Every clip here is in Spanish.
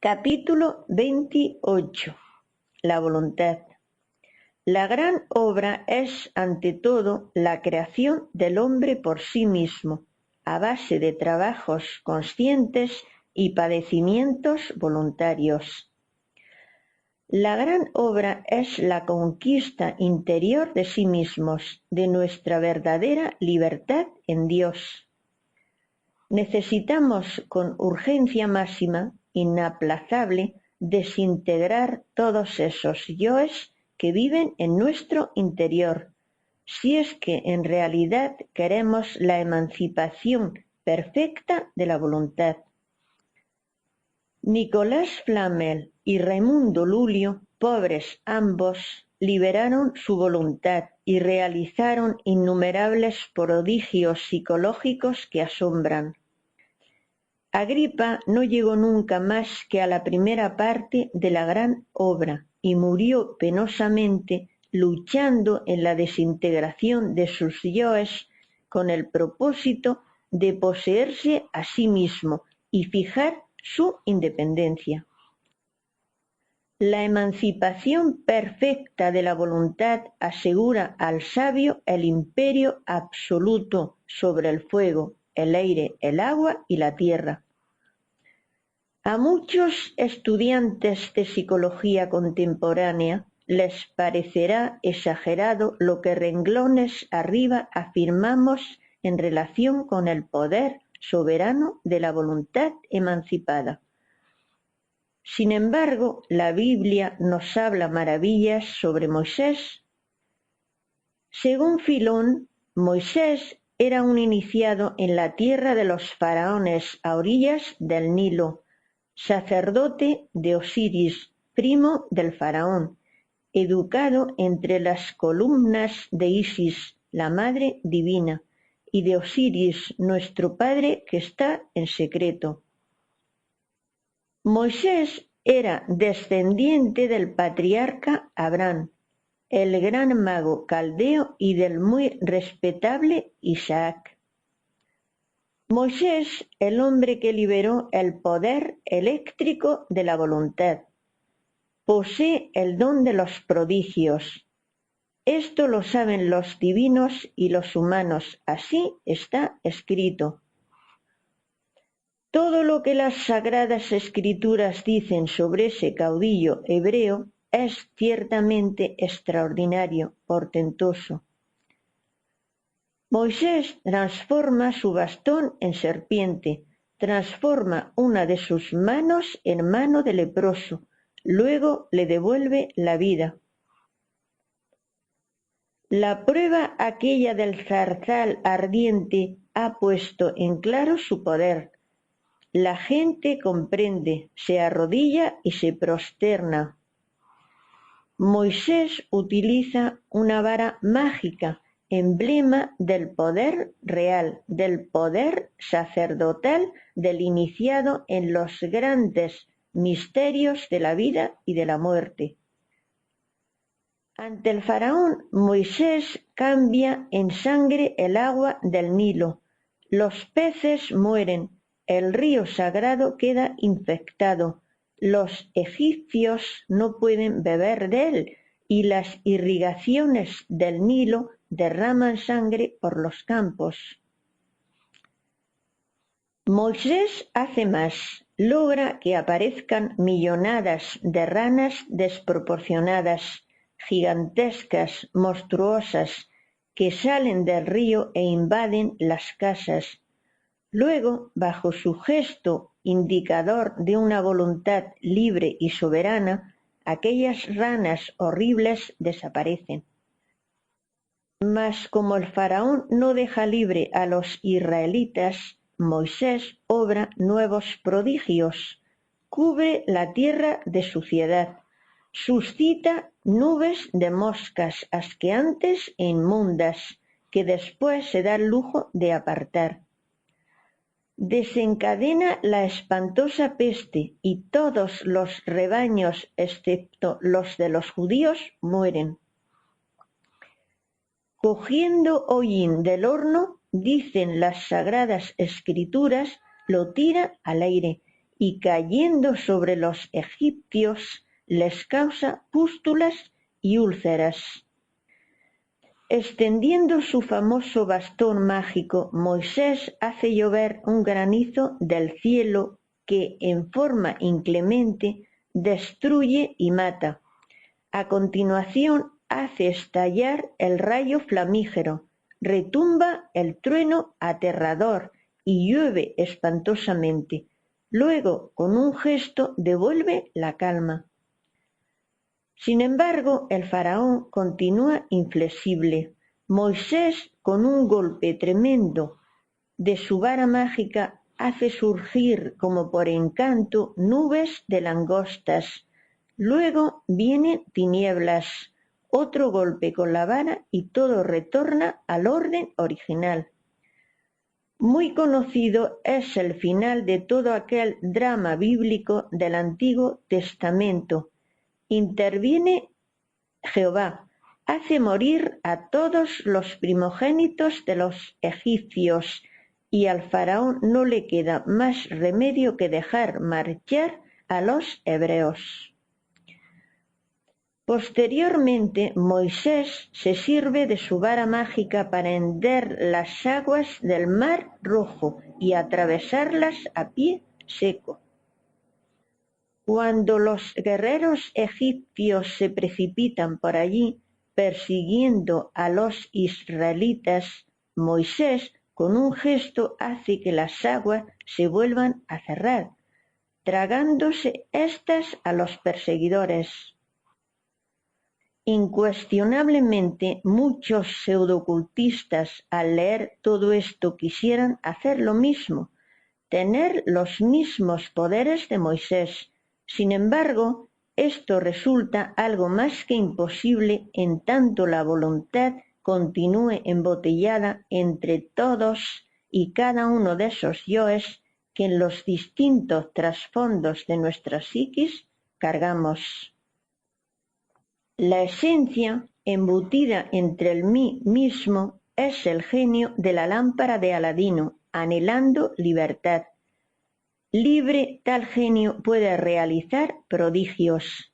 Capítulo 28. La voluntad. La gran obra es, ante todo, la creación del hombre por sí mismo, a base de trabajos conscientes y padecimientos voluntarios. La gran obra es la conquista interior de sí mismos, de nuestra verdadera libertad en Dios. Necesitamos con urgencia máxima, inaplazable, desintegrar todos esos yoes que viven en nuestro interior, si es que en realidad queremos la emancipación perfecta de la voluntad. Nicolás Flamel y Raimundo Lulio, pobres ambos, liberaron su voluntad y realizaron innumerables prodigios psicológicos que asombran. Agripa no llegó nunca más que a la primera parte de la gran obra y murió penosamente luchando en la desintegración de sus yoes con el propósito de poseerse a sí mismo y fijar su independencia. La emancipación perfecta de la voluntad asegura al sabio el imperio absoluto sobre el fuego, el aire, el agua y la tierra. A muchos estudiantes de psicología contemporánea les parecerá exagerado lo que renglones arriba afirmamos en relación con el poder soberano de la voluntad emancipada. Sin embargo, la Biblia nos habla maravillas sobre Moisés. Según Filón, Moisés era un iniciado en la tierra de los faraones a orillas del Nilo, sacerdote de Osiris, primo del faraón, educado entre las columnas de Isis, la madre divina, y de Osiris, nuestro padre que está en secreto. Moisés era descendiente del patriarca Abraham, el gran mago caldeo y del muy respetable Isaac. Moisés, el hombre que liberó el poder eléctrico de la voluntad, posee el don de los prodigios. Esto lo saben los divinos y los humanos, así está escrito. Todo lo que las sagradas escrituras dicen sobre ese caudillo hebreo es ciertamente extraordinario, portentoso. Moisés transforma su bastón en serpiente, transforma una de sus manos en mano de leproso, luego le devuelve la vida. La prueba aquella del zarzal ardiente ha puesto en claro su poder. La gente comprende, se arrodilla y se prosterna. Moisés utiliza una vara mágica, emblema del poder real, del poder sacerdotal del iniciado en los grandes misterios de la vida y de la muerte. Ante el faraón, Moisés cambia en sangre el agua del Nilo. Los peces mueren. El río sagrado queda infectado, los egipcios no pueden beber de él y las irrigaciones del Nilo derraman sangre por los campos. Moisés hace más, logra que aparezcan millonadas de ranas desproporcionadas, gigantescas, monstruosas, que salen del río e invaden las casas. Luego, bajo su gesto indicador de una voluntad libre y soberana, aquellas ranas horribles desaparecen. Mas como el faraón no deja libre a los israelitas, Moisés obra nuevos prodigios, cubre la tierra de suciedad, suscita nubes de moscas asqueantes e inmundas, que después se da el lujo de apartar. Desencadena la espantosa peste y todos los rebaños, excepto los de los judíos, mueren. Cogiendo hollín del horno, dicen las sagradas escrituras, lo tira al aire y cayendo sobre los egipcios les causa pústulas y úlceras. Extendiendo su famoso bastón mágico, Moisés hace llover un granizo del cielo que, en forma inclemente, destruye y mata. A continuación hace estallar el rayo flamígero, retumba el trueno aterrador y llueve espantosamente. Luego, con un gesto, devuelve la calma. Sin embargo, el faraón continúa inflexible. Moisés, con un golpe tremendo de su vara mágica, hace surgir como por encanto nubes de langostas. Luego vienen tinieblas, otro golpe con la vara y todo retorna al orden original. Muy conocido es el final de todo aquel drama bíblico del Antiguo Testamento. Interviene Jehová, hace morir a todos los primogénitos de los egipcios, y al faraón no le queda más remedio que dejar marchar a los hebreos. Posteriormente, Moisés se sirve de su vara mágica para hender las aguas del Mar Rojo y atravesarlas a pie seco. Cuando los guerreros egipcios se precipitan por allí persiguiendo a los israelitas, Moisés con un gesto hace que las aguas se vuelvan a cerrar, tragándose éstas a los perseguidores. Incuestionablemente, muchos pseudocultistas al leer todo esto quisieran hacer lo mismo, tener los mismos poderes de Moisés. Sin embargo, esto resulta algo más que imposible en tanto la voluntad continúe embotellada entre todos y cada uno de esos yoes que en los distintos trasfondos de nuestra psiquis cargamos. La esencia embutida entre el mí mismo es el genio de la lámpara de Aladino, anhelando libertad. Libre, tal genio puede realizar prodigios.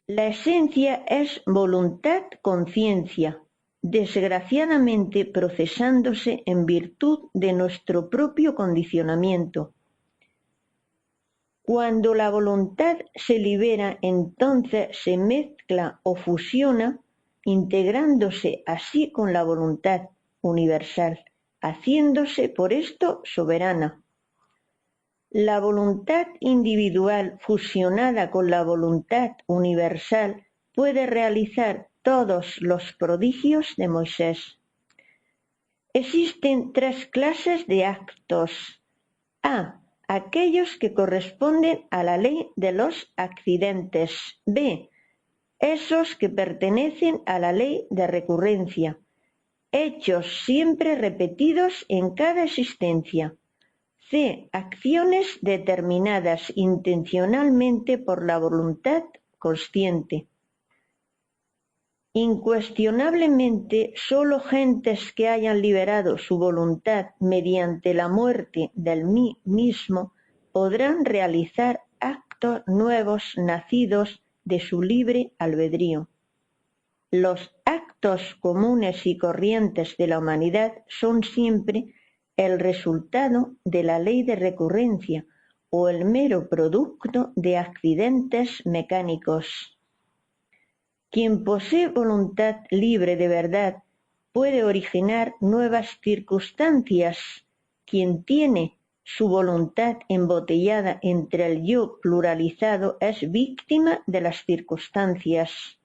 La esencia es voluntad-conciencia, desgraciadamente procesándose en virtud de nuestro propio condicionamiento. Cuando la voluntad se libera, entonces se mezcla o fusiona, integrándose así con la voluntad universal, haciéndose por esto soberana. La voluntad individual fusionada con la voluntad universal puede realizar todos los prodigios de Moisés. Existen tres clases de actos. A. Aquellos que corresponden a la ley de los accidentes. B. Esos que pertenecen a la ley de recurrencia. Hechos siempre repetidos en cada existencia. C. Acciones determinadas intencionalmente por la voluntad consciente. Incuestionablemente, sólo gentes que hayan liberado su voluntad mediante la muerte del mí mismo podrán realizar actos nuevos nacidos de su libre albedrío. Los actos comunes y corrientes de la humanidad son siempre el resultado de la ley de recurrencia o el mero producto de accidentes mecánicos. Quien posee voluntad libre de verdad puede originar nuevas circunstancias. Quien tiene su voluntad embotellada entre el yo pluralizado es víctima de las circunstancias.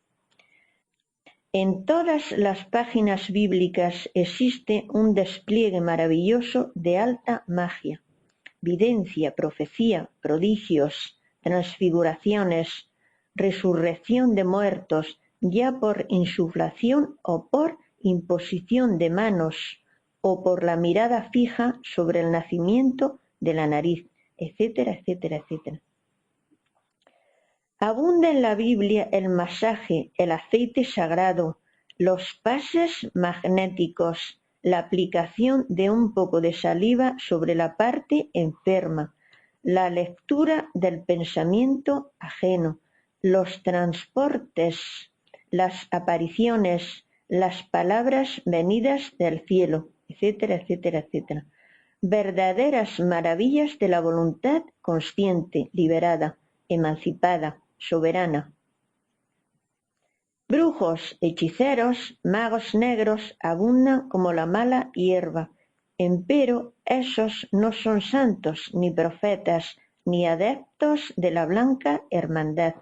En todas las páginas bíblicas existe un despliegue maravilloso de alta magia, videncia, profecía, prodigios, transfiguraciones, resurrección de muertos, ya por insuflación o por imposición de manos, o por la mirada fija sobre el nacimiento de la nariz, etcétera, etcétera, etcétera. Abunda en la Biblia el masaje, el aceite sagrado, los pases magnéticos, la aplicación de un poco de saliva sobre la parte enferma, la lectura del pensamiento ajeno, los transportes, las apariciones, las palabras venidas del cielo, etcétera, etcétera, etcétera. Verdaderas maravillas de la voluntad consciente, liberada, emancipada, soberana. Brujos, hechiceros, magos negros abundan como la mala hierba, empero esos no son santos, ni profetas, ni adeptos de la blanca hermandad.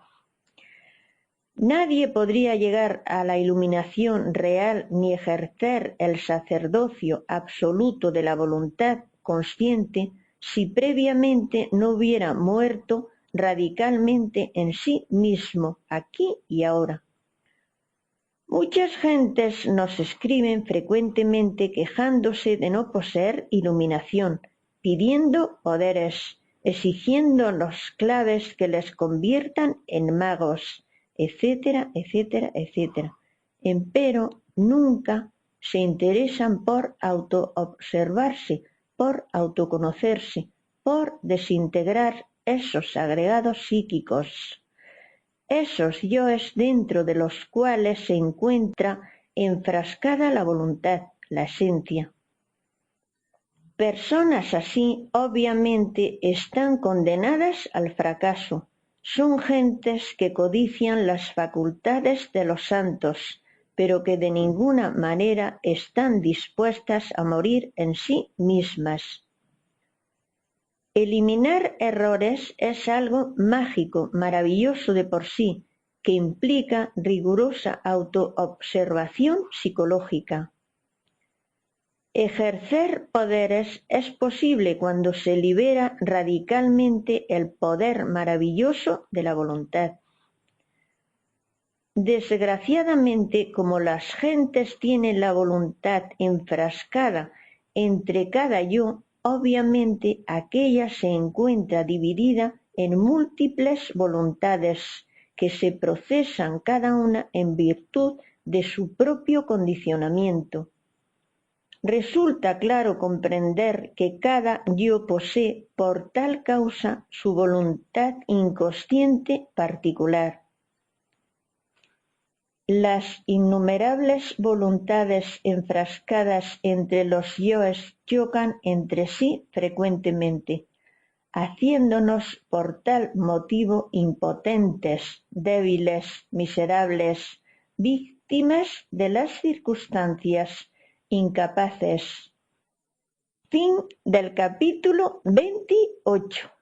Nadie podría llegar a la iluminación real ni ejercer el sacerdocio absoluto de la voluntad consciente si previamente no hubiera muerto radicalmente en sí mismo, aquí y ahora. Muchas gentes nos escriben frecuentemente quejándose de no poseer iluminación, pidiendo poderes, exigiendo los claves que les conviertan en magos, etcétera, etcétera, etcétera. Empero nunca se interesan por autoobservarse, por autoconocerse, por desintegrar esos agregados psíquicos. Esos yoes dentro de los cuales se encuentra enfrascada la voluntad, la esencia. Personas así obviamente están condenadas al fracaso. Son gentes que codician las facultades de los santos, pero que de ninguna manera están dispuestas a morir en sí mismas. Eliminar errores es algo mágico, maravilloso de por sí, que implica rigurosa autoobservación psicológica. Ejercer poderes es posible cuando se libera radicalmente el poder maravilloso de la voluntad. Desgraciadamente, como las gentes tienen la voluntad enfrascada entre cada yo, obviamente aquella se encuentra dividida en múltiples voluntades que se procesan cada una en virtud de su propio condicionamiento. Resulta claro comprender que cada yo posee por tal causa su voluntad inconsciente particular. Las innumerables voluntades enfrascadas entre los yoes chocan entre sí frecuentemente, haciéndonos por tal motivo impotentes, débiles, miserables, víctimas de las circunstancias, incapaces. Fin del capítulo 28.